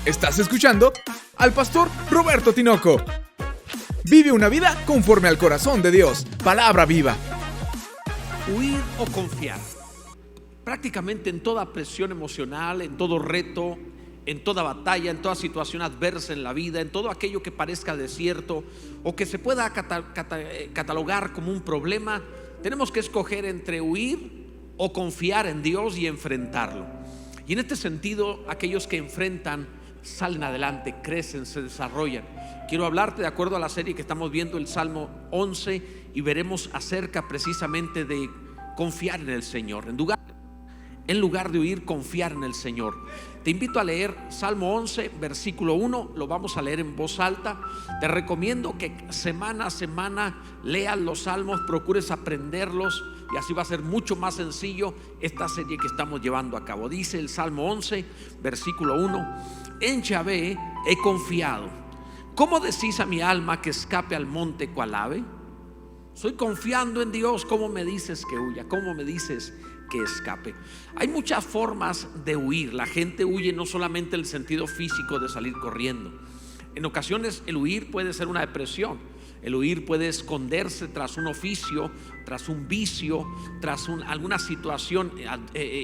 Estás escuchando al pastor Roberto Tinoco. Vive una vida conforme al corazón de Dios. Palabra viva. Huir o confiar. Prácticamente en toda presión emocional, en todo reto, en toda batalla, en toda situación adversa en la vida, en todo aquello que parezca desierto o que se pueda catalogar como un problema, tenemos que escoger entre huir o confiar en Dios y enfrentarlo. Y en este sentido, aquellos que enfrentan salen adelante, crecen, se desarrollan. Quiero hablarte, de acuerdo a la serie que estamos viendo, el Salmo 11, y veremos acerca precisamente de confiar en el Señor. En lugar de huir, confiar en el Señor. Te invito a leer Salmo 11, versículo 1, lo vamos a leer en voz alta. Te recomiendo que semana a semana leas los salmos, procures aprenderlos, y así va a ser mucho más sencillo esta serie que estamos llevando a cabo. Dice el Salmo 11, versículo 1: en Yahvé he confiado. ¿Cómo decís a mi alma que escape al monte cual ave? Estoy confiando en Dios. ¿Cómo me dices que huya? ¿Cómo me dices que escape? Hay muchas formas de huir. La gente huye no solamente en el sentido físico de salir corriendo. En ocasiones el huir puede ser una depresión. El huir puede esconderse tras un oficio, tras un vicio, tras alguna situación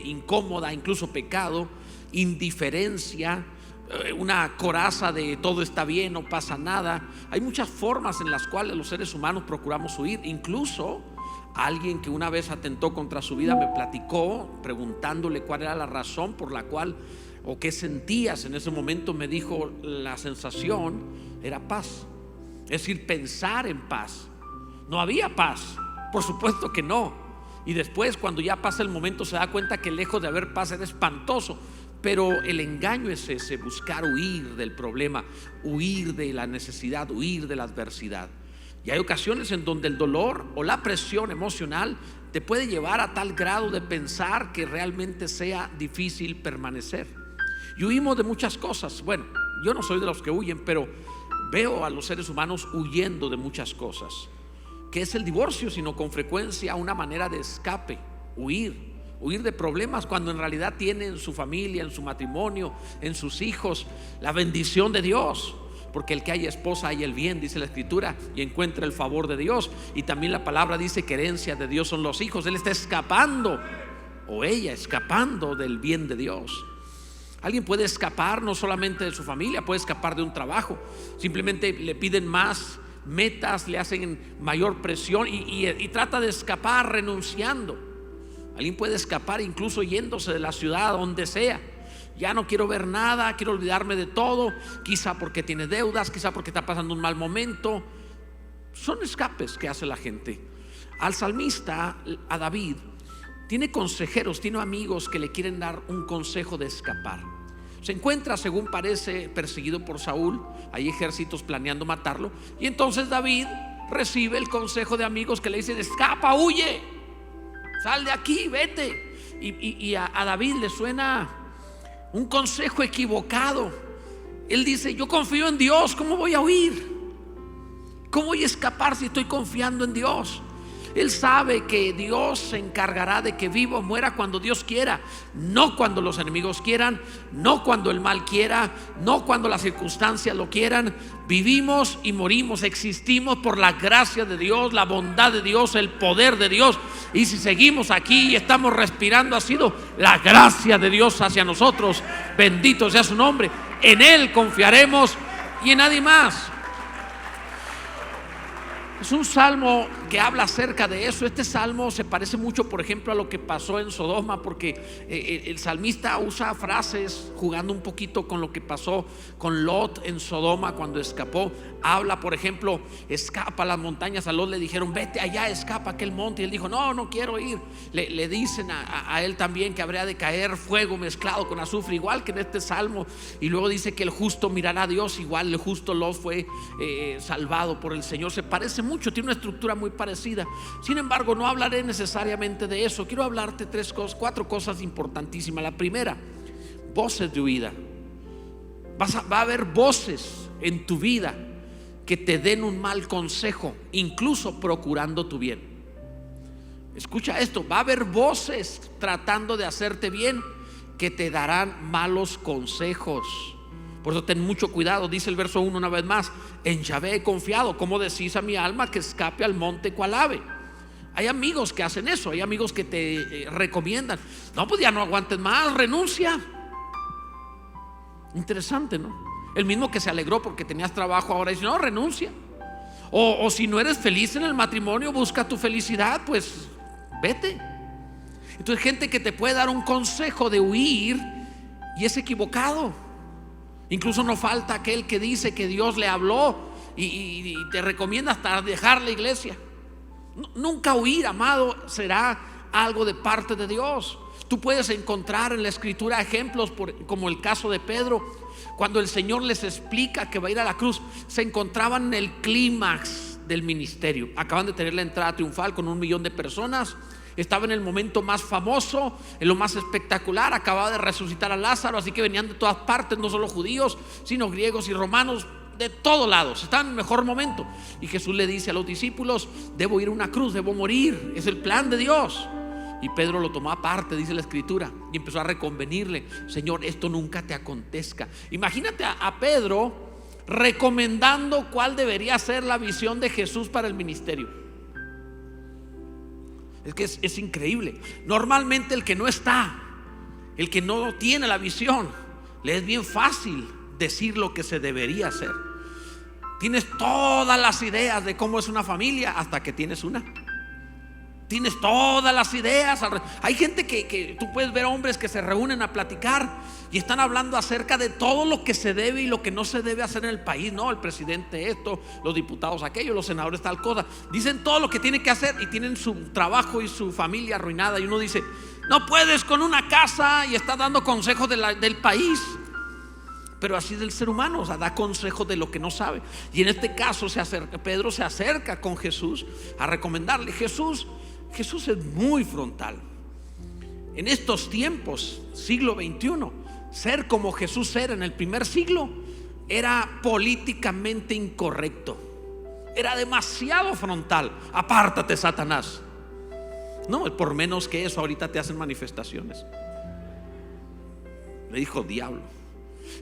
incómoda, incluso pecado, indiferencia, una coraza de todo está bien, no pasa nada. Hay muchas formas en las cuales los seres humanos procuramos huir. Incluso alguien que una vez atentó contra su vida me platicó, preguntándole cuál era la razón por la cual o qué sentías en ese momento. Me dijo: la sensación era paz, es decir, pensar en paz. No había paz, por supuesto que no. Y después, cuando ya pasa el momento, se da cuenta que lejos de haber paz era espantoso. Pero el engaño es ese: buscar huir del problema, huir de la necesidad, huir de la adversidad. Y hay ocasiones en donde el dolor o la presión emocional te puede llevar a tal grado de pensar que realmente sea difícil permanecer. Y huimos de muchas cosas. Bueno, yo no soy de los que huyen, pero veo a los seres humanos huyendo de muchas cosas. ¿Qué es el divorcio? Sino con frecuencia una manera de escape, huir de problemas, cuando en realidad tiene en su familia, en su matrimonio, en sus hijos, la bendición de Dios. Porque el que haya esposa haya el bien, dice la Escritura, y encuentra el favor de Dios. Y también la palabra dice que herencia de Dios son los hijos. Él está escapando, o ella escapando del bien de Dios. Alguien puede escapar no solamente de su familia, puede escapar de un trabajo. Simplemente le piden más metas, le hacen mayor presión y trata de escapar renunciando. Alguien puede escapar incluso yéndose de la ciudad, donde sea. Ya no quiero ver nada, quiero olvidarme de todo. Quizá porque tiene deudas, quizá porque está pasando un mal momento. Son escapes que hace la gente. Al salmista, a David, tiene consejeros, tiene amigos que le quieren dar un consejo de escapar. Se encuentra, según parece, perseguido por Saúl. Hay ejércitos planeando matarlo. Y entonces David recibe el consejo de amigos que le dicen: escapa, huye, sal de aquí, vete. Y a David le suena un consejo equivocado. Él dice: yo confío en Dios, ¿cómo voy a huir? ¿Cómo voy a escapar si estoy confiando en Dios? Él sabe que Dios se encargará de que viva o muera cuando Dios quiera, no cuando los enemigos quieran, no cuando el mal quiera, no cuando las circunstancias lo quieran. Vivimos y morimos, existimos por la gracia de Dios, la bondad de Dios, el poder de Dios. Y si seguimos aquí y estamos respirando, ha sido la gracia de Dios hacia nosotros. Bendito sea su nombre. En Él confiaremos y en nadie más. Es un salmo que habla acerca de eso. Este salmo se parece mucho, por ejemplo, a lo que pasó en Sodoma, porque el salmista usa frases jugando un poquito con lo que pasó con Lot en Sodoma cuando escapó. Habla, por ejemplo, escapa a las montañas. A Lot le dijeron: vete allá, escapa a aquel monte. Y él dijo: no quiero ir. Le dicen a él también que habría de caer fuego mezclado con azufre, igual que en este salmo. Y luego dice que el justo mirará a Dios. Igual el justo Lot fue salvado por el Señor. Se parece mucho, tiene una estructura muy parecida. Sin embargo, no hablaré necesariamente de eso. Quiero hablarte cuatro cosas importantísimas. La primera: voces de huida. Va a haber voces en tu vida que te den un mal consejo, incluso procurando tu bien. Escucha esto: va a haber voces tratando de hacerte bien que te darán malos consejos. Por eso ten mucho cuidado, dice el verso 1 una vez más: en Yahvé he confiado, ¿cómo decís a mi alma que escape al monte cual ave? Hay amigos que hacen eso, hay amigos que te recomiendan: no, pues ya no aguantes más, renuncia. Interesante, ¿no? El mismo que se alegró porque tenías trabajo, ahora dice: no, renuncia. O si no eres feliz en el matrimonio, busca tu felicidad, pues vete. Entonces, gente que te puede dar un consejo de huir y es equivocado. Incluso no falta aquel que dice que Dios le habló y te recomienda hasta dejar la iglesia. Nunca huir, amado, será algo de parte de Dios. Tú puedes encontrar en la escritura ejemplos como el caso de Pedro. Cuando el Señor les explica que va a ir a la cruz, se encontraban en el clímax del ministerio. Acaban de tener la entrada triunfal con 1 millón de personas. Estaba en el momento más famoso, en lo más espectacular. Acababa de resucitar a Lázaro, así que venían de todas partes, no solo judíos, sino griegos y romanos, de todos lados. Estaban en el mejor momento. Y Jesús le dice a los discípulos: debo ir a una cruz, debo morir, es el plan de Dios. Y Pedro lo tomó aparte, dice la escritura, y empezó a reconvenirle: Señor, esto nunca te acontezca. Imagínate a Pedro recomendando cuál debería ser la visión de Jesús para el ministerio. Es que es increíble. Normalmente el que no está, el que no tiene la visión, le es bien fácil decir lo que se debería hacer. Tienes todas las ideas de cómo es una familia hasta que tienes una. Tienes todas las ideas. Hay gente que tú puedes ver hombres que se reúnen a platicar y están hablando acerca de todo lo que se debe y lo que no se debe hacer en el país. No, el presidente esto, los diputados aquello, los senadores tal cosa. Dicen todo lo que tienen que hacer y tienen su trabajo y su familia arruinada. Y uno dice: no puedes con una casa, y está dando consejos del país. Pero así es el ser humano, o sea, da consejos de lo que no sabe. Y en este caso Pedro se acerca con Jesús a recomendarle. Jesús es muy frontal. En estos tiempos, siglo XXI, ser como Jesús era en el primer siglo era políticamente incorrecto. Era demasiado frontal. Apártate, Satanás. No, por menos que eso ahorita te hacen manifestaciones. Le dijo diablo.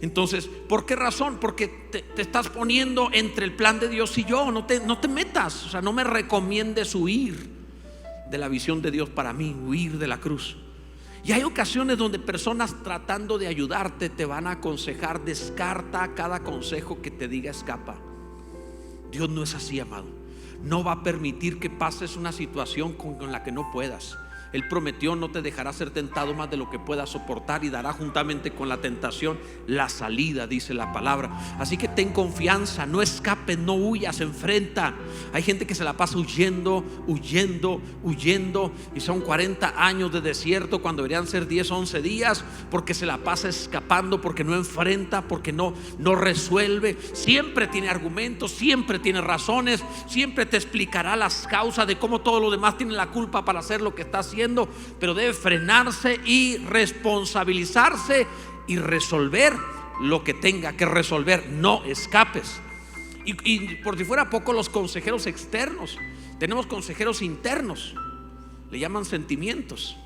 Entonces, ¿por qué razón? Porque te estás poniendo entre el plan de Dios y yo. No te metas, o sea, no me recomiendes huir de la visión de Dios para mí, huir de la cruz. Y hay ocasiones donde personas tratando de ayudarte te van a aconsejar: descarta cada consejo que te diga escapa. Dios no es así, amado. No va a permitir que pases una situación con la que no puedas. Él prometió: no te dejará ser tentado más de lo que puedas soportar, y dará juntamente con la tentación la salida, dice la palabra. Así que ten confianza, no escapes, no huyas, enfrenta. Hay gente que se la pasa huyendo, y son 40 años de desierto cuando deberían ser 10, 11 días, porque se la pasa escapando, porque no enfrenta, porque no resuelve. Siempre tiene argumentos, siempre tiene razones, siempre te explicará las causas de cómo todos los demás tienen la culpa para hacer lo que está haciendo. Pero debe frenarse y responsabilizarse y resolver lo que tenga que resolver. No escapes. Y por si fuera poco, los consejeros externos, tenemos consejeros internos, le llaman sentimientos.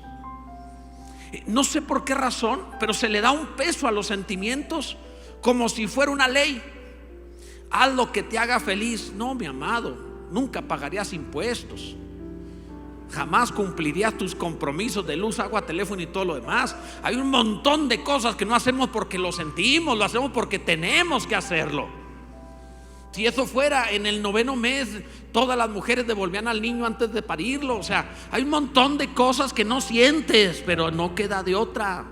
No sé por qué razón, pero se le da un peso a los sentimientos como si fuera una ley. Haz lo que te haga feliz. No, mi amado, nunca pagarías impuestos, jamás cumplirías tus compromisos de luz, agua, teléfono y todo lo demás. Hay un montón de cosas que no hacemos porque lo sentimos, lo hacemos porque tenemos que hacerlo. Si eso fuera, en el 9º mes todas las mujeres devolvían al niño antes de parirlo. O sea, hay un montón de cosas que no sientes, pero no queda de otra.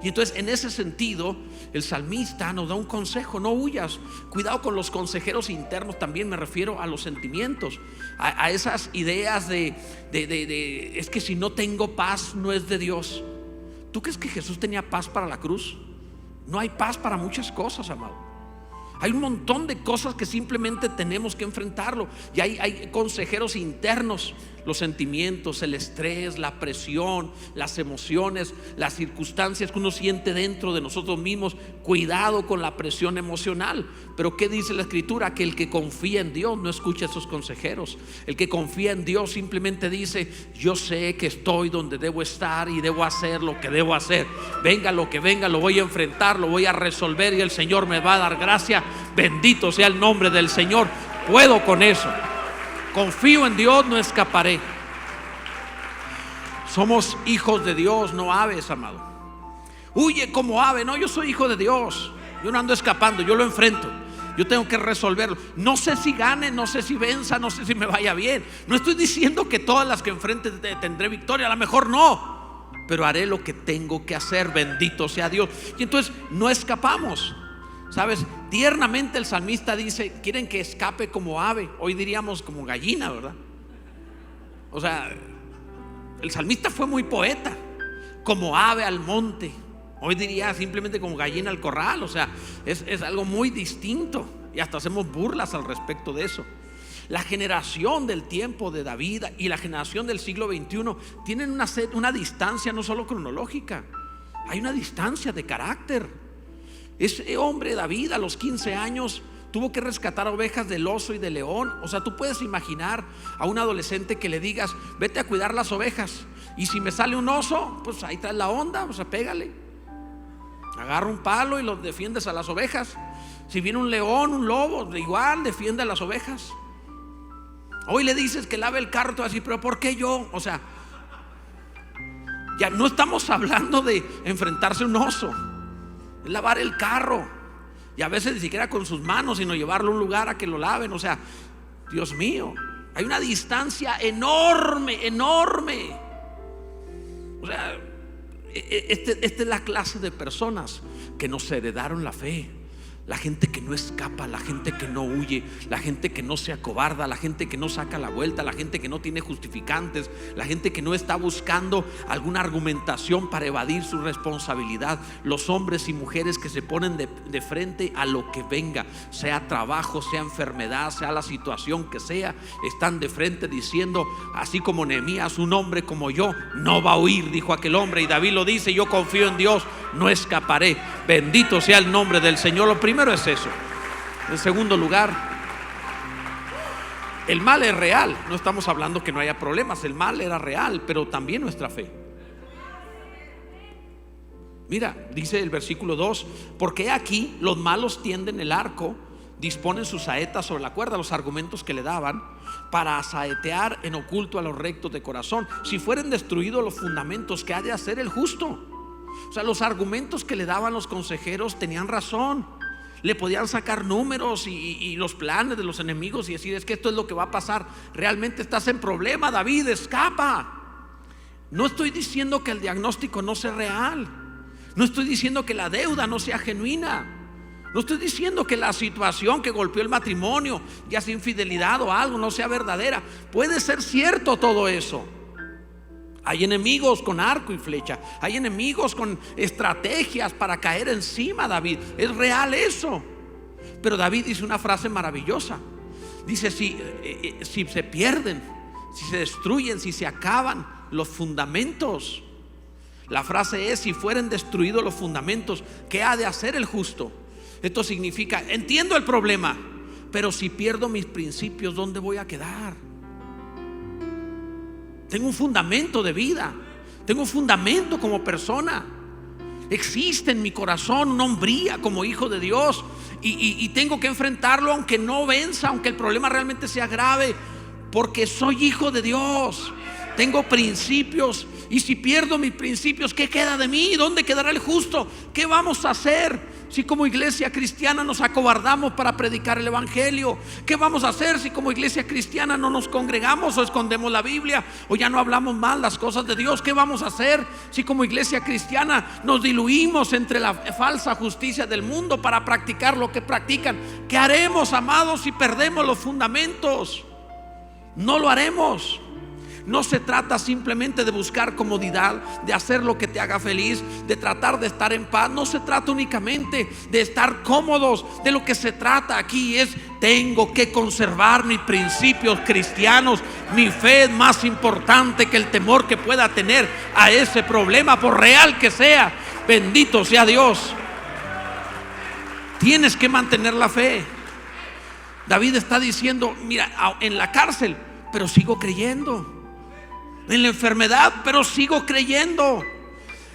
Y entonces, en ese sentido, el salmista nos da un consejo: no huyas. Cuidado con los consejeros internos. También me refiero a los sentimientos, a esas ideas de es que si no tengo paz no es de Dios. ¿Tú crees que Jesús tenía paz para la cruz? No hay paz para muchas cosas, amado. Hay un montón de cosas que simplemente tenemos que enfrentarlo. Y hay consejeros internos: los sentimientos, el estrés, la presión, las emociones, las circunstancias que uno siente dentro de nosotros mismos. Cuidado con la presión emocional. Pero ¿qué dice la Escritura? Que el que confía en Dios no escucha a esos consejeros. El que confía en Dios simplemente dice: yo sé que estoy donde debo estar y debo hacer lo que debo hacer. Venga lo que venga, lo voy a enfrentar, lo voy a resolver, y el Señor me va a dar gracia. Bendito sea el nombre del Señor. Puedo con eso. Confío en Dios, no escaparé. Somos hijos de Dios, no aves, amado. Huye como ave. No, yo soy hijo de Dios. Yo no ando escapando, yo lo enfrento. Yo tengo que resolverlo. No sé si gane, no sé si venza, no sé si me vaya bien. No estoy diciendo que todas las que enfrente tendré victoria. A lo mejor no, pero haré lo que tengo que hacer. Bendito sea Dios. Y entonces no escapamos. ¿Sabes? Tiernamente el salmista dice: quieren que escape como ave. Hoy diríamos como gallina, ¿verdad? O sea, el salmista fue muy poeta. Como ave al monte. Hoy diría simplemente como gallina al corral. O sea, es algo muy distinto. Y hasta hacemos burlas al respecto de eso. La generación del tiempo de David y la generación del siglo XXI tienen una distancia no solo cronológica. Hay una distancia de carácter. Ese hombre David a los 15 años tuvo que rescatar ovejas del oso y del león. O sea, tú puedes imaginar a un adolescente que le digas: vete a cuidar las ovejas, y si me sale un oso, pues ahí traes la onda, o sea, pégale. Agarra un palo y los defiendes a las ovejas. Si viene un león, un lobo, igual defiende a las ovejas. Hoy le dices que lave el carro, te va a decir: pero ¿por qué yo? O sea, ya no estamos hablando de enfrentarse a un oso. Es lavar el carro, y a veces ni siquiera con sus manos, sino llevarlo a un lugar a que lo laven. O sea, Dios mío, hay una distancia enorme, enorme. O sea, esta es la clase de personas que nos heredaron la fe. La gente que no escapa, la gente que no huye, la gente que no se acobarda, la gente que no saca la vuelta, la gente que no tiene justificantes, la gente que no está buscando alguna argumentación para evadir su responsabilidad. Los hombres y mujeres que se ponen de frente a lo que venga, sea trabajo, sea enfermedad, sea la situación que sea, están de frente diciendo: así como Nehemías, un hombre como yo no va a huir, dijo aquel hombre. Y David lo dice: yo confío en Dios, no escaparé. Bendito sea el nombre del Señor. Lo primero es eso. En segundo lugar, el mal es real. No estamos hablando que no haya problemas. El mal era real, pero también nuestra fe. Mira, dice el versículo 2: porque aquí los malos tienden el arco, disponen sus saetas sobre la cuerda. Los argumentos que le daban para saetear en oculto a los rectos de corazón. Si fueren destruidos los fundamentos, ¿qué ha de hacer el justo? O sea, los argumentos que le daban los consejeros tenían razón. Le podían sacar números y los planes de los enemigos y decir: es que esto es lo que va a pasar. Realmente estás en problema, David, escapa. No estoy diciendo que el diagnóstico no sea real. No estoy diciendo que la deuda no sea genuina. No estoy diciendo que la situación que golpeó el matrimonio, ya sea infidelidad o algo, no sea verdadera. Puede ser cierto todo eso. Hay enemigos con arco y flecha. Hay enemigos con estrategias para caer encima, David. Es real eso. Pero David dice una frase maravillosa. Dice: si se pierden, si se destruyen, si se acaban los fundamentos. La frase es: si fueren destruidos los fundamentos, ¿qué ha de hacer el justo? Esto significa: entiendo el problema, pero si pierdo mis principios, ¿dónde voy a quedar? Tengo un fundamento de vida, tengo un fundamento como persona. Existe en mi corazón una hombría como hijo de Dios, y tengo que enfrentarlo aunque no venza, aunque el problema realmente sea grave, porque soy hijo de Dios. Tengo principios, y si pierdo mis principios, ¿qué queda de mí? ¿Dónde quedará el justo? ¿Qué vamos a hacer si como iglesia cristiana nos acobardamos para predicar el evangelio? ¿Qué vamos a hacer si como iglesia cristiana no nos congregamos o escondemos la Biblia o ya no hablamos más las cosas de Dios? ¿Qué vamos a hacer si como iglesia cristiana nos diluimos entre la falsa justicia del mundo para practicar lo que practican? ¿Qué haremos, amados, si perdemos los fundamentos? No lo haremos. No se trata simplemente de buscar comodidad, de hacer lo que te haga feliz, de tratar de estar en paz. No se trata únicamente de estar cómodos. De lo que se trata aquí es: tengo que conservar mis principios cristianos. Mi fe es más importante que el temor que pueda tener a ese problema, por real que sea. Bendito sea Dios. Tienes que mantener la fe. David está diciendo: mira, en la cárcel, pero sigo creyendo. En la enfermedad, pero sigo creyendo.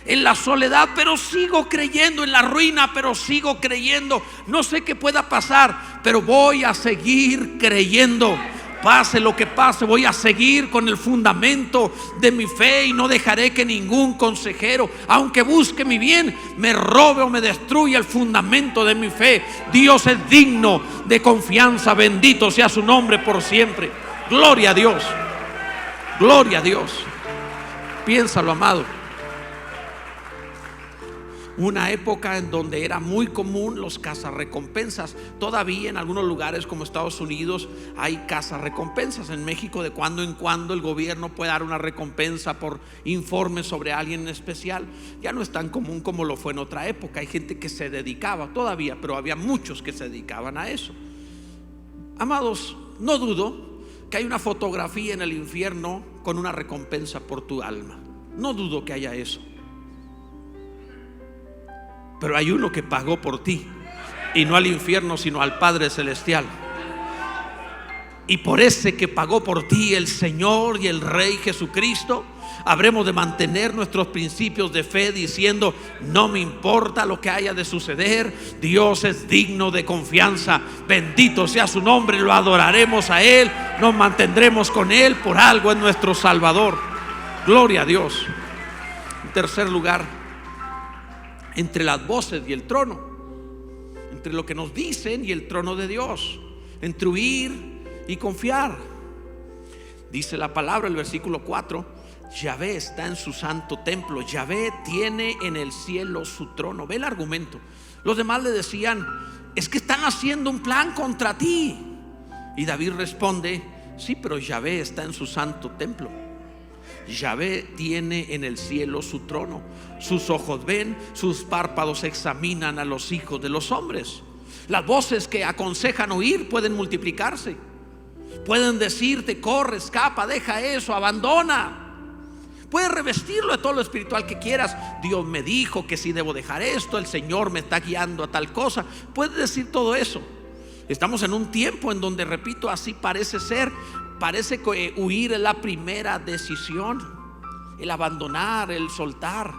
En la soledad, pero sigo creyendo. En la ruina, pero sigo creyendo. No sé qué pueda pasar, pero voy a seguir creyendo. Pase lo que pase, voy a seguir con el fundamento de mi fe, y no dejaré que ningún consejero, aunque busque mi bien, me robe o me destruya el fundamento de mi fe. Dios es digno de confianza. Bendito sea su nombre por siempre. Gloria a Dios. Gloria a Dios. Piénsalo, amado. Una época en donde era muy común los cazarrecompensas. Todavía en algunos lugares como Estados Unidos hay cazarrecompensas. En México, de cuando en cuando el gobierno puede dar una recompensa por informes sobre alguien en especial. Ya no es tan común como lo fue en otra época. Hay gente que se dedicaba todavía, pero había muchos que se dedicaban a eso. Amados, no dudo que hay una fotografía en el infierno con una recompensa por tu alma. No dudo que haya eso. Pero hay uno que pagó por ti, y no al infierno, sino al Padre Celestial. Y por ese que pagó por ti, el Señor y el Rey Jesucristo, habremos de mantener nuestros principios de fe, diciendo: no me importa lo que haya de suceder, Dios es digno de confianza. Bendito sea su nombre. Lo adoraremos a Él, nos mantendremos con Él, por algo es nuestro Salvador. Gloria a Dios. En tercer lugar, entre las voces y el trono, entre lo que nos dicen y el trono de Dios, entre huir y confiar. Dice la palabra, el versículo 4: Yahvé está en su santo templo. Yahvé tiene en el cielo su trono. Ve el argumento. Los demás le decían: es que están haciendo un plan contra ti. Y David responde: sí, pero Yahvé está en su santo templo. Yahvé tiene en el cielo su trono. Sus ojos ven, sus párpados examinan a los hijos de los hombres. Las voces que aconsejan huir pueden multiplicarse. Pueden decirte: corre, escapa, deja eso, abandona. Puedes revestirlo de todo lo espiritual que quieras. Dios me dijo que si debo dejar esto, el Señor me está guiando a tal cosa. Puedes decir todo eso. Estamos en un tiempo en donde, repito, así parece ser. Parece que huir es la primera decisión, el abandonar, el soltar.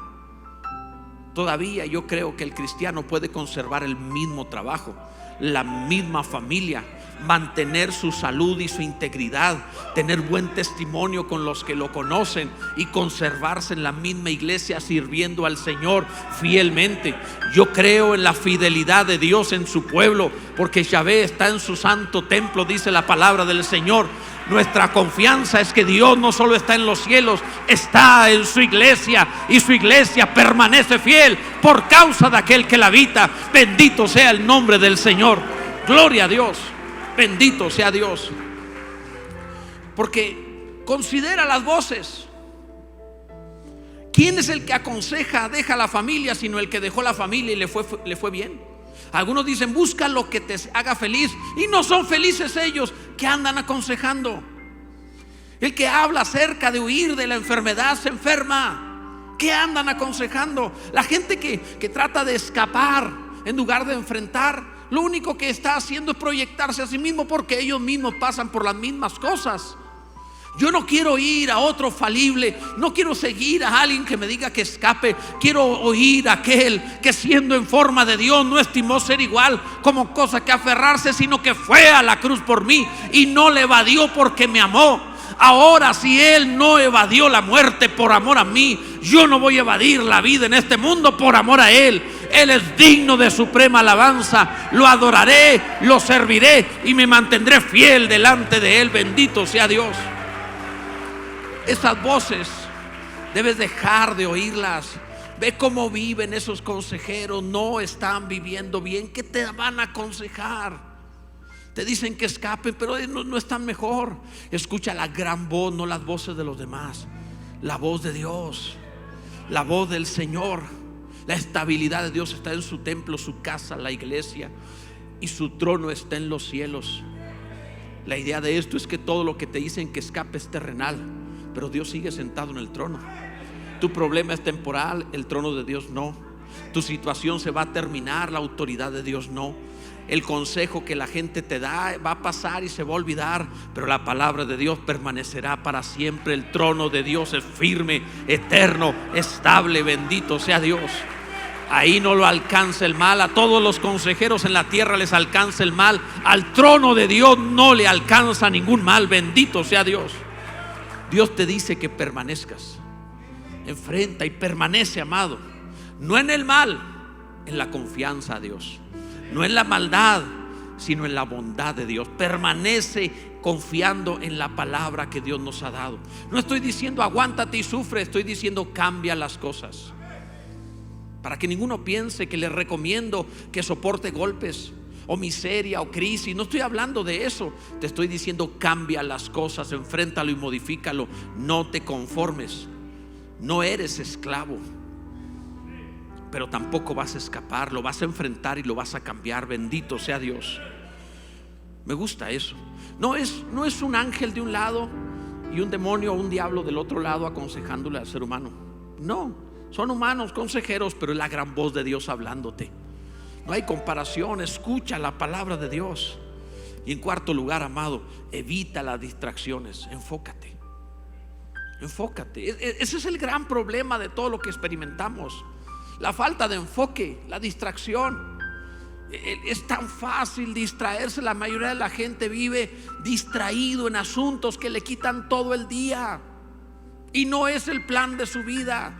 Todavía yo creo que el cristiano puede conservar el mismo trabajo, la misma familia, mantener su salud y su integridad, tener buen testimonio con los que lo conocen y conservarse en la misma iglesia sirviendo al Señor fielmente. Yo creo en la fidelidad de Dios en su pueblo, porque Yahvé está en su santo templo, dice la palabra del Señor. Nuestra confianza es que Dios no solo está en los cielos, está en su iglesia, y su iglesia permanece fiel por causa de aquel que la habita. Bendito sea el nombre del Señor. Gloria a Dios. Bendito sea Dios. Porque considera las voces. ¿Quién es el que aconseja deja la familia, sino el que dejó la familia y le fue bien? Algunos dicen: busca lo que te haga feliz, y no son felices ellos. ¿Qué andan aconsejando? El que habla acerca de huir de la enfermedad se enferma. ¿Qué andan aconsejando? La gente que trata de escapar en lugar de enfrentar, lo único que está haciendo es proyectarse a sí mismo, porque ellos mismos pasan por las mismas cosas. Yo no quiero ir a otro falible, no quiero seguir a alguien que me diga que escape. Quiero oír a aquel que, siendo en forma de Dios, no estimó ser igual como cosa que aferrarse, sino que fue a la cruz por mí y no le evadió porque me amó. Ahora, si Él no evadió la muerte por amor a mí, yo no voy a evadir la vida en este mundo por amor a Él. Él es digno de suprema alabanza. Lo adoraré, lo serviré y me mantendré fiel delante de Él. Bendito sea Dios. Esas voces debes dejar de oírlas. Ve cómo viven esos consejeros. No están viviendo bien. ¿Qué te van a aconsejar? Te dicen que escapen, pero no están mejor. Escucha la gran voz, no las voces de los demás. La voz de Dios, la voz del Señor. La estabilidad de Dios está en su templo, su casa, la iglesia, y su trono está en los cielos. La idea de esto es que todo lo que te dicen que escape es terrenal, pero Dios sigue sentado en el trono. Tu problema es temporal, el trono de Dios no. Tu situación se va a terminar, la autoridad de Dios no. El consejo que la gente te da va a pasar y se va a olvidar, pero la palabra de Dios permanecerá para siempre. El trono de Dios es firme, eterno, estable. Bendito sea Dios. Ahí no lo alcanza el mal. A todos los consejeros en la tierra les alcanza el mal. Al trono de Dios no le alcanza ningún mal. Bendito sea Dios. Dios te dice que permanezcas. Enfrenta y permanece, amado. No en el mal, en la confianza a Dios. No en la maldad, sino en la bondad de Dios. Permanece confiando en la palabra que Dios nos ha dado. No estoy diciendo aguántate y sufre, estoy diciendo cambia las cosas. Para que ninguno piense que le recomiendo que soporte golpes o miseria o crisis. No estoy hablando de eso. Te estoy diciendo cambia las cosas, enfréntalo y modifícalo. No te conformes. No eres esclavo, pero tampoco vas a escapar. Lo vas a enfrentar y lo vas a cambiar. Bendito sea Dios. Me gusta eso. No es un ángel de un lado y un demonio o un diablo del otro lado aconsejándole al ser humano. No, son humanos consejeros, pero es la gran voz de Dios hablándote. No hay comparación. Escucha la palabra de Dios. Y en cuarto lugar, amado, evita las distracciones. Enfócate. Ese es el gran problema de todo lo que experimentamos. La falta de enfoque, la distracción. Es tan fácil distraerse. La mayoría de la gente vive distraído en asuntos que le quitan todo el día, y no es el plan de su vida.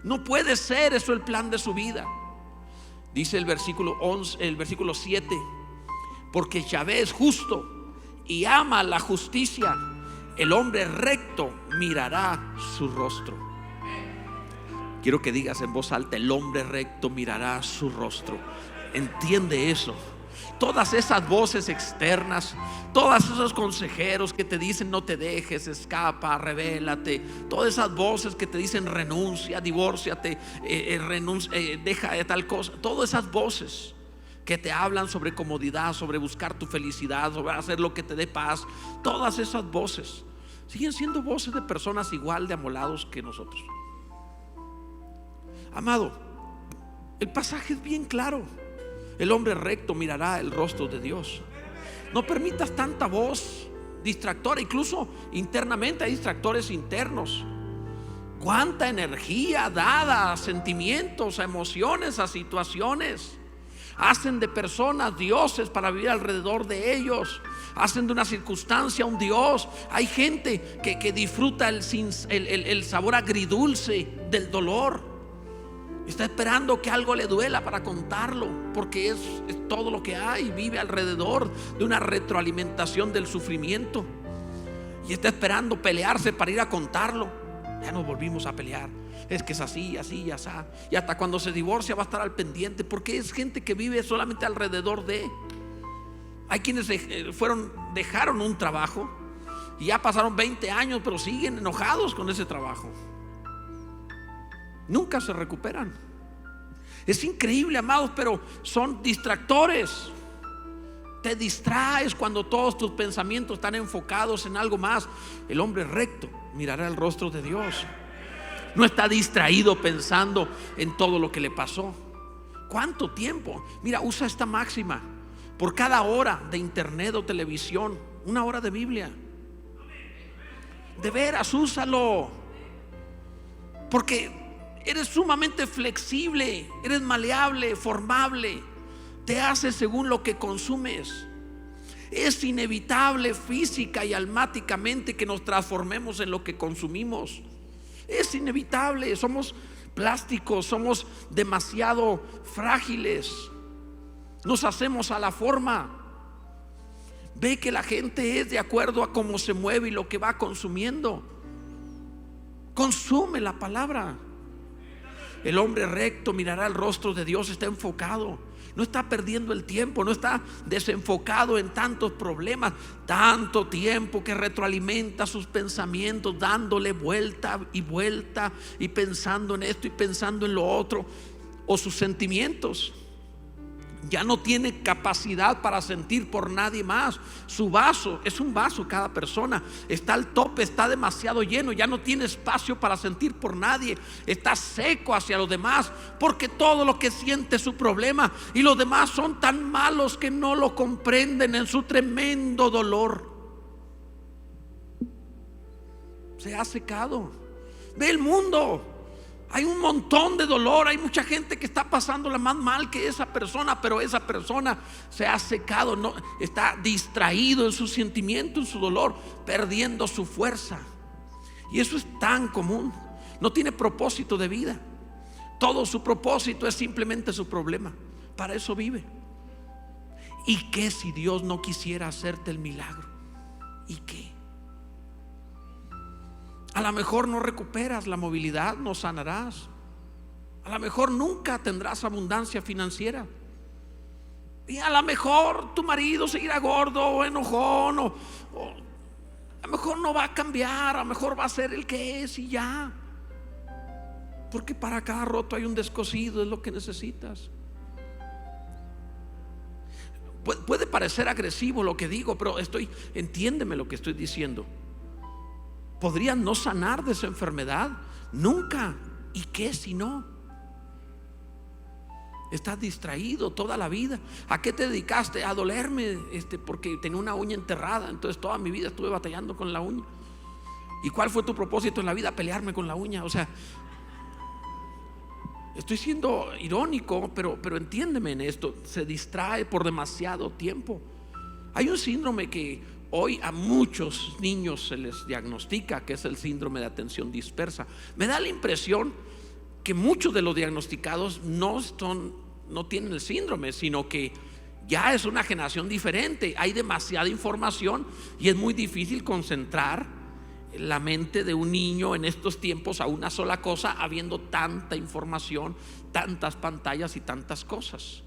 No puede ser eso el plan de su vida. Dice el versículo 11, el versículo 7: porque Yahvé es justo y ama la justicia. El hombre recto mirará su rostro. Quiero que digas en voz alta: el hombre recto mirará su rostro. Entiende eso. Todas esas voces externas, todos esos consejeros que te dicen no te dejes, escapa, revélate, todas esas voces que te dicen renuncia, divórciate, deja de tal cosa, todas esas voces que te hablan sobre comodidad, sobre buscar tu felicidad, sobre hacer lo que te dé paz, todas esas voces siguen siendo voces de personas igual de amolados que nosotros. Amado, el pasaje es bien claro: el hombre recto mirará el rostro de Dios. No permitas tanta voz distractora. Incluso internamente hay distractores internos. Cuánta energía dada a sentimientos, a emociones, a situaciones. Hacen de personas dioses para vivir alrededor de ellos. Hacen de una circunstancia un Dios. Hay gente que disfruta el sabor agridulce del dolor. Está esperando que algo le duela para contarlo, porque es todo lo que hay. Vive alrededor de una retroalimentación del sufrimiento, y está esperando pelearse para ir a contarlo. Ya nos volvimos a pelear. Es que es así, así, así. Y hasta cuando se divorcia va a estar al pendiente, porque es gente que vive solamente alrededor de. Hay quienes dejaron un trabajo y ya pasaron 20 años, pero siguen enojados con ese trabajo. Nunca se recuperan. Es increíble, amados, pero son distractores. Te distraes cuando todos tus pensamientos están enfocados en algo más. El hombre recto mirará el rostro de Dios. No está distraído pensando en todo lo que le pasó. ¿Cuánto tiempo? Mira, usa esta máxima: por cada hora de internet o televisión, 1 hora de Biblia. De veras, úsalo, porque eres sumamente flexible, eres maleable, formable. Te haces según lo que consumes. Es inevitable física y almáticamente que nos transformemos en lo que consumimos. Es inevitable. Somos plásticos, somos demasiado frágiles. Nos hacemos a la forma. Ve que la gente es de acuerdo a cómo se mueve y lo que va consumiendo. Consume la palabra. El hombre recto mirará el rostro de Dios. Está enfocado, no está perdiendo el tiempo, no está desenfocado en tantos problemas, tanto tiempo que retroalimenta sus pensamientos, dándole vuelta y pensando en esto y pensando en lo otro. O sus sentimientos. Ya no tiene capacidad para sentir por nadie más. Su vaso es un vaso, cada persona está al tope, está demasiado lleno, ya no tiene espacio para sentir por nadie. Está seco hacia los demás, porque todo lo que siente es su problema, y los demás son tan malos que no lo comprenden en su tremendo dolor. Se ha secado. Ve el mundo. Hay un montón de dolor, hay mucha gente que está pasándola más mal que esa persona, pero esa persona se ha secado, no, está distraído en su sentimiento, en su dolor, perdiendo su fuerza. Y eso es tan común. No tiene propósito de vida. Todo su propósito es simplemente su problema. Para eso vive. ¿Y qué si Dios no quisiera hacerte el milagro? ¿Y qué? A lo mejor no recuperas la movilidad, no sanarás. A lo mejor nunca tendrás abundancia financiera. Y a lo mejor tu marido seguirá gordo o enojón, o a lo mejor no va a cambiar, a lo mejor va a ser el que es y ya. Porque para cada roto hay un descosido, es lo que necesitas. Puede parecer agresivo lo que digo, pero entiéndeme lo que estoy diciendo. ¿Podrías no sanar de esa enfermedad? Nunca. ¿Y qué si no? Estás distraído toda la vida. ¿A qué te dedicaste? A dolerme porque tenía una uña enterrada. Entonces toda mi vida estuve batallando con la uña. ¿Y cuál fue tu propósito en la vida? Pelearme con la uña. O sea, estoy siendo irónico, pero entiéndeme en esto. Se distrae por demasiado tiempo. Hay un síndrome que hoy a muchos niños se les diagnostica, que es el síndrome de atención dispersa. Me da la impresión que muchos de los diagnosticados no tienen el síndrome, sino que ya es una generación diferente. Hay demasiada información y es muy difícil concentrar la mente de un niño en estos tiempos a una sola cosa, habiendo tanta información, tantas pantallas y tantas cosas.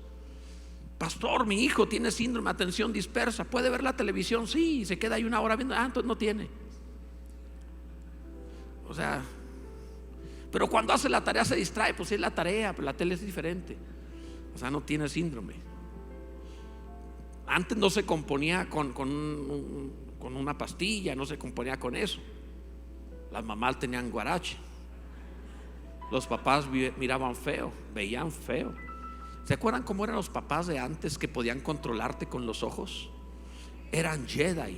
Pastor, mi hijo tiene síndrome de atención dispersa. ¿Puede ver la televisión? Sí, se queda ahí una hora viendo. Entonces no tiene. O sea, pero cuando hace la tarea se distrae. Pues es la tarea, pero la tele es diferente. O sea, no tiene síndrome. Antes no se componía con una pastilla, no se componía con eso. Las mamás tenían guarache. Los papás miraban feo, veían feo. ¿Se acuerdan cómo eran los papás de antes, que podían controlarte con los ojos? Eran Jedi.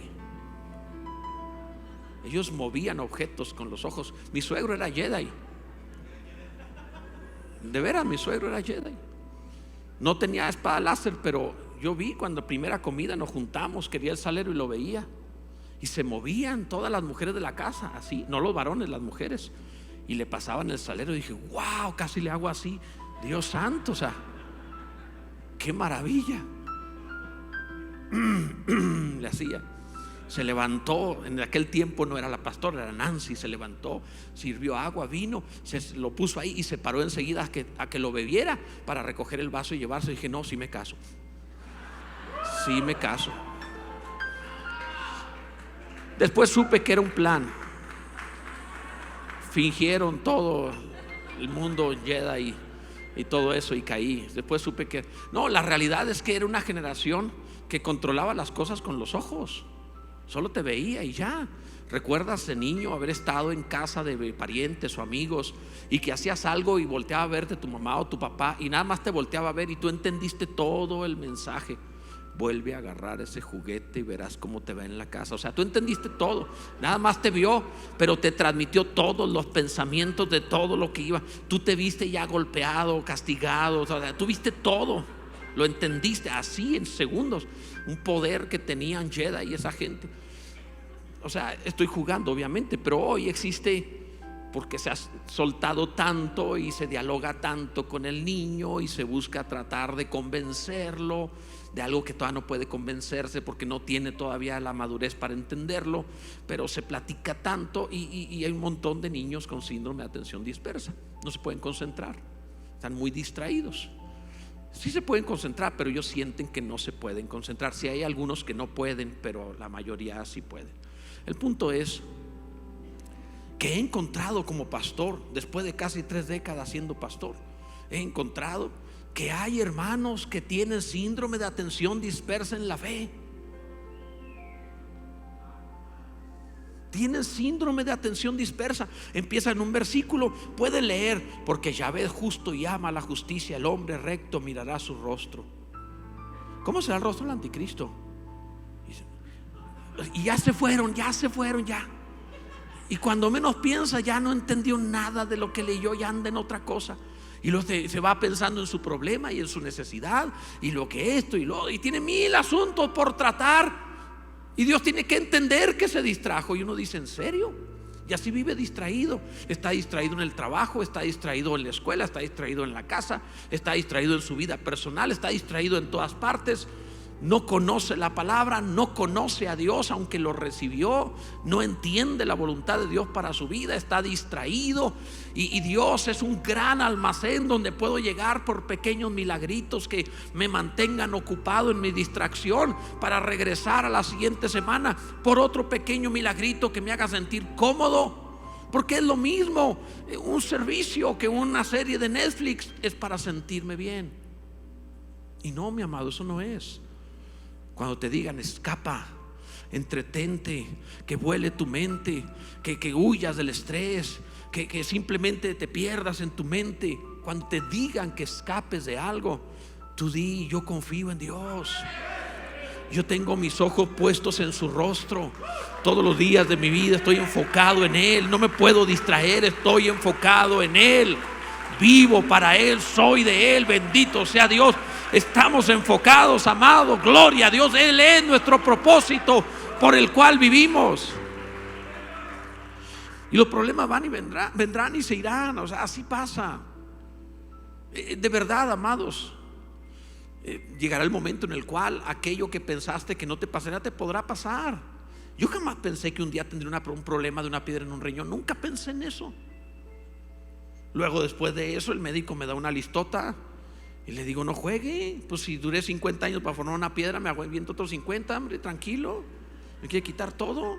Ellos movían objetos con los ojos. Mi suegro era Jedi. De veras, mi suegro era Jedi. No tenía espada láser, pero yo vi cuando primera comida nos juntamos, quería el salero y lo veía. Y se movían todas las mujeres de la casa, así, no los varones, las mujeres. Y le pasaban el salero y dije, wow, casi le hago así. Dios santo, o sea, qué maravilla. Le hacía. Se levantó, en aquel tiempo no era la pastora, era Nancy. Se levantó, sirvió agua, vino, se lo puso ahí y se paró enseguida a que lo bebiera para recoger el vaso y llevarse. Dije, no, sí me caso. Sí me caso. Después supe que era un plan. Fingieron todo el mundo Jedi y todo eso, y caí. Después supe que no, la realidad es que era una generación que controlaba las cosas con los ojos. Solo te veía y ya. ¿Recuerdas de niño haber estado en casa de parientes o amigos y que hacías algo y volteaba a verte tu mamá o tu papá y nada más te volteaba a ver y tú entendiste todo el mensaje? Vuelve a agarrar ese juguete y verás cómo te va en la casa. O sea, tú entendiste todo, nada más te vio, pero te transmitió todos los pensamientos de todo lo que iba. Tú te viste ya golpeado, castigado, o sea, tú viste todo, lo entendiste así en segundos. Un poder que tenían Jedi y esa gente. O sea, estoy jugando obviamente, pero hoy existe porque se ha soltado tanto y se dialoga tanto con el niño y se busca tratar de convencerlo de algo que todavía no puede convencerse porque no tiene todavía la madurez para entenderlo, pero se platica tanto y hay un montón de niños con síndrome de atención dispersa. No se pueden concentrar, están muy distraídos. Sí se pueden concentrar, pero ellos sienten que no se pueden concentrar. Sí hay algunos que no pueden, pero la mayoría sí pueden. El punto es que he encontrado como pastor, después de casi 3 décadas siendo pastor, he encontrado que hay hermanos que tienen síndrome de atención dispersa en la fe. Tienen síndrome de atención dispersa. Empieza en un versículo, puede leer: porque Yahvé es justo y ama la justicia, el hombre recto mirará su rostro. ¿Cómo será el rostro del anticristo? Y ya se fueron. Y cuando menos piensa, ya no entendió nada de lo que leyó, ya anda en otra cosa. Y luego se va pensando en su problema y en su necesidad, y lo que esto y lo, y tiene 1000 asuntos por tratar. Y Dios tiene que entender que se distrajo. Y uno dice: ¿en serio? Y así vive distraído. Está distraído en el trabajo, está distraído en la escuela, está distraído en la casa, está distraído en su vida personal, está distraído en todas partes. No conoce la palabra, no conoce a Dios aunque lo recibió, no entiende la voluntad de Dios para su vida, está distraído. Y Dios es un gran almacén donde puedo llegar por pequeños milagritos que me mantengan ocupado en mi distracción, para regresar a la siguiente semana por otro pequeño milagrito que me haga sentir cómodo. Porque es lo mismo un servicio que una serie de Netflix, es para sentirme bien. Y no, mi amado, eso no es. Cuando te digan: escapa, entretente, que vuele tu mente, que huyas del estrés, que simplemente te pierdas en tu mente. Cuando te digan que escapes de algo, tú di: yo confío en Dios, yo tengo mis ojos puestos en su rostro. Todos los días de mi vida estoy enfocado en Él, no me puedo distraer, estoy enfocado en Él, vivo para Él, soy de Él, bendito sea Dios. Estamos enfocados, amado, gloria a Dios. Él es nuestro propósito por el cual vivimos. Y los problemas van y vendrán y se irán. O sea, así pasa. De verdad, amados, llegará el momento en el cual aquello que pensaste que no te pasará, te podrá pasar. Yo jamás pensé que un día tendría un problema de una piedra en un riñón. Nunca pensé en eso. Luego, después de eso, el médico me da una listota y le digo: no juegue, pues si duré 50 años para formar una piedra, me aviento otros 50, hombre, tranquilo, me quiere quitar todo.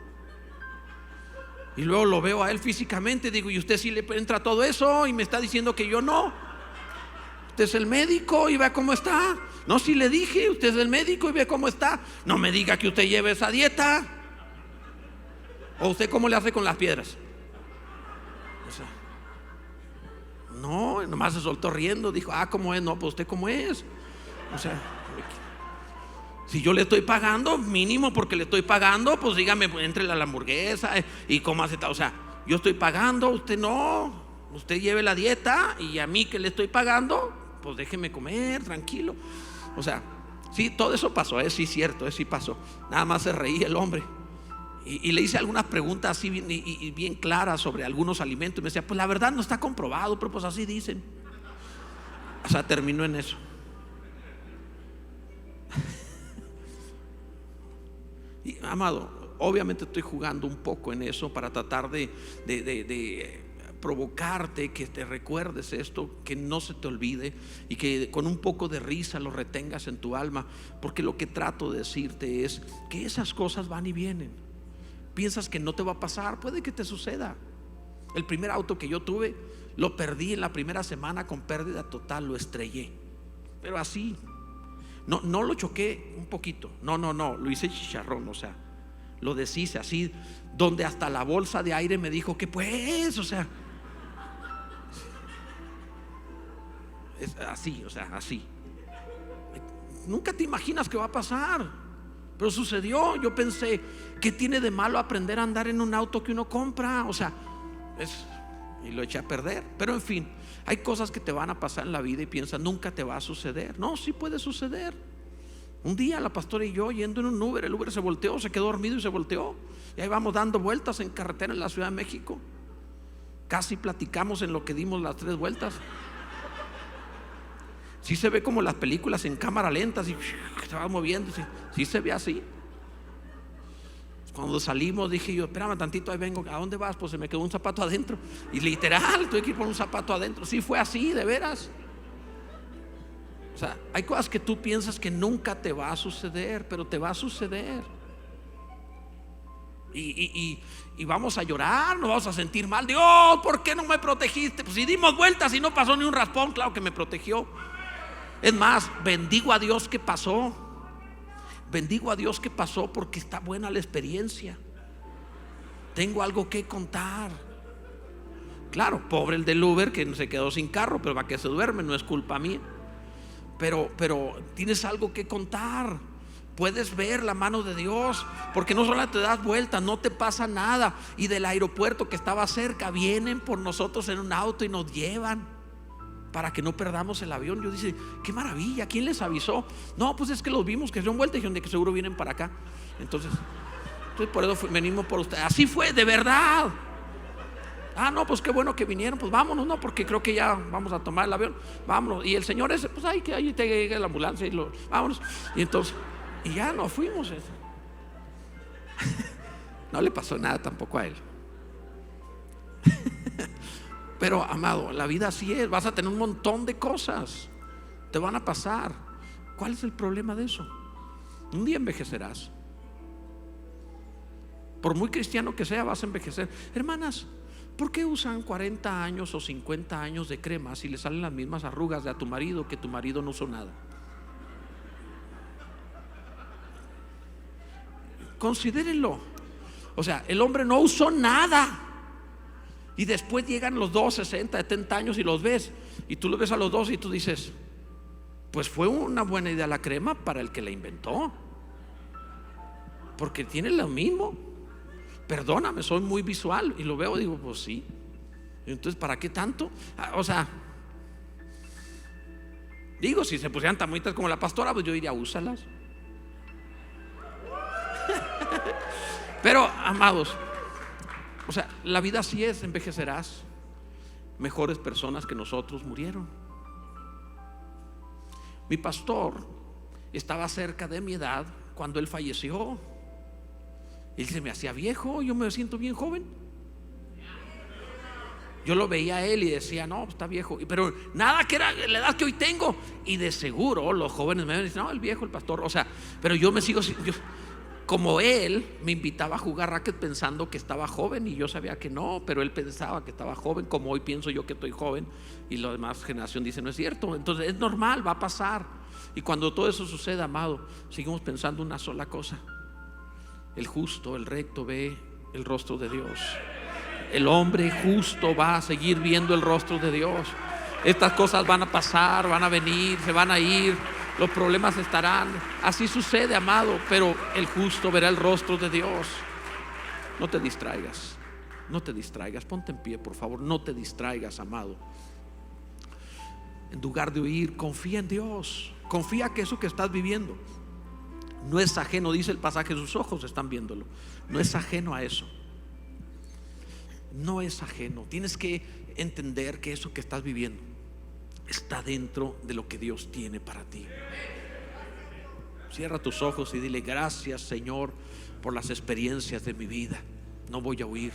Y luego lo veo a él físicamente, digo: ¿y usted sí le entra todo eso? Y me está diciendo que yo no. Usted es el médico y vea cómo está. No, si le dije: usted es el médico y ve cómo está. No me diga que usted lleve esa dieta. ¿O usted cómo le hace con las piedras? O sea, no, nomás se soltó riendo. Dijo: ¿cómo es? No, pues usted cómo es. O sea, si yo le estoy pagando, mínimo porque le estoy pagando, pues dígame, entre la hamburguesa y cómo hace tal. O sea, yo estoy pagando, usted no. Usted lleve la dieta y a mí que le estoy pagando, pues déjeme comer, tranquilo. O sea, sí, todo eso pasó, sí, cierto, sí pasó. Nada más se reía el hombre. Y le hice algunas preguntas así bien claras sobre algunos alimentos. Y me decía: pues la verdad no está comprobado, pero pues así dicen. O sea, terminó en eso. Y, amado, obviamente estoy jugando un poco en eso para tratar de provocarte, que te recuerdes esto, que no se te olvide y que con un poco de risa lo retengas en tu alma. Porque lo que trato de decirte es que esas cosas van y vienen. Piensas que no te va a pasar, puede que te suceda. El primer auto que yo tuve lo perdí en la primera semana con pérdida total, lo estrellé. Pero así, no lo choqué un poquito, no, lo hice chicharrón, o sea, lo deshice así, donde hasta la bolsa de aire me dijo que pues, o sea, es así, o sea, así. Nunca te imaginas que va a pasar. Pero sucedió. Yo pensé: ¿qué tiene de malo aprender a andar en un auto que uno compra? O sea, y lo eché a perder. Pero en fin, hay cosas que te van a pasar en la vida y piensas: nunca te va a suceder. No, sí puede suceder. Un día la pastora y yo yendo en un Uber, el Uber se volteó, se quedó dormido y se volteó. Y ahí vamos dando vueltas en carretera en la Ciudad de México. Casi platicamos en lo que dimos las 3 vueltas. Sí se ve como las películas en cámara lenta, así se va moviendo, sí se ve así. Cuando salimos dije yo, espérame tantito, ahí vengo. ¿A dónde vas? Pues se me quedó un zapato adentro. Y literal, tuve que ir por un zapato adentro. Sí fue así, de veras. O sea, hay cosas que tú piensas que nunca te va a suceder, pero te va a suceder. Y vamos a llorar, nos vamos a sentir mal. Dios, ¿por qué no me protegiste? Pues si dimos vueltas y no pasó ni un raspón, claro que me protegió. Es más, bendigo a Dios que pasó. Bendigo a Dios que pasó, porque está buena la experiencia. Tengo algo que contar. Claro, pobre el del Uber que se quedó sin carro, pero para que se duerme, no es culpa mía. Pero tienes algo que contar. Puedes ver la mano de Dios, porque no solo te das vuelta, no te pasa nada. Y del aeropuerto que estaba cerca vienen por nosotros en un auto y nos llevan para que no perdamos el avión. Yo dije, qué maravilla, ¿quién les avisó? No, pues es que los vimos que se dieron vuelta y dijeron de que seguro vienen para acá. Entonces por eso venimos por ustedes. Así fue, de verdad. No, pues qué bueno que vinieron, pues vámonos, no, porque creo que ya vamos a tomar el avión. Vámonos. Y el señor ese, pues ahí te llega la ambulancia y vámonos. Y entonces, y ya nos fuimos. No le pasó nada tampoco a él. Pero amado, la vida así es. Vas a tener un montón de cosas, te van a pasar. ¿Cuál es el problema de eso? Un día envejecerás. Por muy cristiano que sea, vas a envejecer. Hermanas, ¿por qué usan 40 años o 50 años de crema si le salen las mismas arrugas de a tu marido, que tu marido no usó nada? Considérenlo. O sea, el hombre no usó nada. Y después llegan los 2, 60, 70 años y los ves. Y tú los ves a los dos y tú dices, pues fue una buena idea la crema para el que la inventó, porque tiene lo mismo. Perdóname, soy muy visual y lo veo y digo, pues sí. Entonces, ¿para qué tanto? O sea, digo, si se pusieran tan bonitas como la pastora, pues yo diría, úsalas. Pero, amados, o sea, la vida así es, envejecerás. Mejores personas que nosotros murieron. Mi pastor estaba cerca de mi edad cuando él falleció. Él se me hacía viejo, yo me siento bien joven. Yo lo veía a él y decía, no, está viejo, pero nada que era la edad que hoy tengo. Y de seguro los jóvenes me dicen, no, el viejo, el pastor. O sea, pero yo me sigo, como él me invitaba a jugar racket pensando que estaba joven, y yo sabía que no, pero él pensaba que estaba joven, como hoy pienso yo que estoy joven, y la demás generación dice no es cierto. Entonces es normal, va a pasar. Y cuando todo eso suceda, amado, seguimos pensando una sola cosa: el justo, el recto ve el rostro de Dios. El hombre justo va a seguir viendo el rostro de Dios. Estas cosas van a pasar, van a venir, se van a ir, los problemas estarán. Así sucede, amado, pero el justo verá el rostro de Dios. No te distraigas, no te distraigas. Ponte en pie, por favor, no te distraigas, amado. En lugar de huir, confía en Dios. Confía que eso que estás viviendo no es ajeno. Dice el pasaje, sus ojos están viéndolo. No es ajeno a eso. No es ajeno. Tienes que entender que eso que estás viviendo está dentro de lo que Dios tiene para ti. Cierra tus ojos y dile: gracias, Señor, por las experiencias de mi vida. No voy a huir.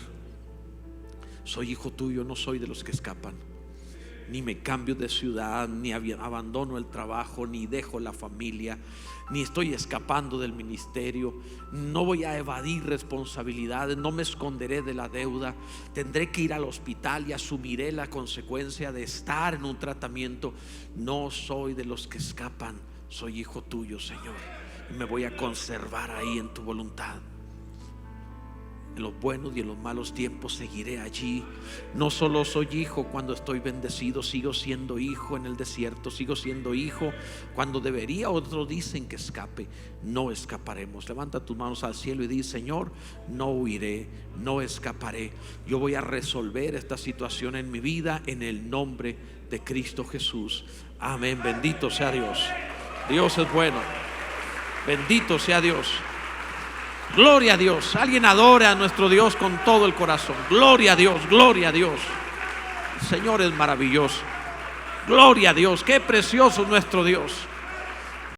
Soy hijo tuyo, no soy de los que escapan. Ni me cambio de ciudad, ni abandono el trabajo, ni dejo la familia, ni estoy escapando del ministerio. No voy a evadir responsabilidades, no me esconderé de la deuda. Tendré que ir al hospital y asumiré la consecuencia de estar en un tratamiento. No soy de los que escapan, soy hijo tuyo, Señor, y me voy a conservar ahí en tu voluntad. En los buenos y en los malos tiempos seguiré allí. No solo soy hijo cuando estoy bendecido, sigo siendo hijo en el desierto, sigo siendo hijo cuando debería. Otros dicen que escape, no escaparemos. Levanta tus manos al cielo y di: Señor, no huiré, no escaparé. Yo voy a resolver esta situación en mi vida en el nombre de Cristo Jesús. Amén. Bendito sea Dios. Dios es bueno. Bendito sea Dios. Gloria a Dios. Alguien adora a nuestro Dios con todo el corazón. Gloria a Dios, gloria a Dios. Señor es maravilloso. Gloria a Dios, qué precioso es nuestro Dios.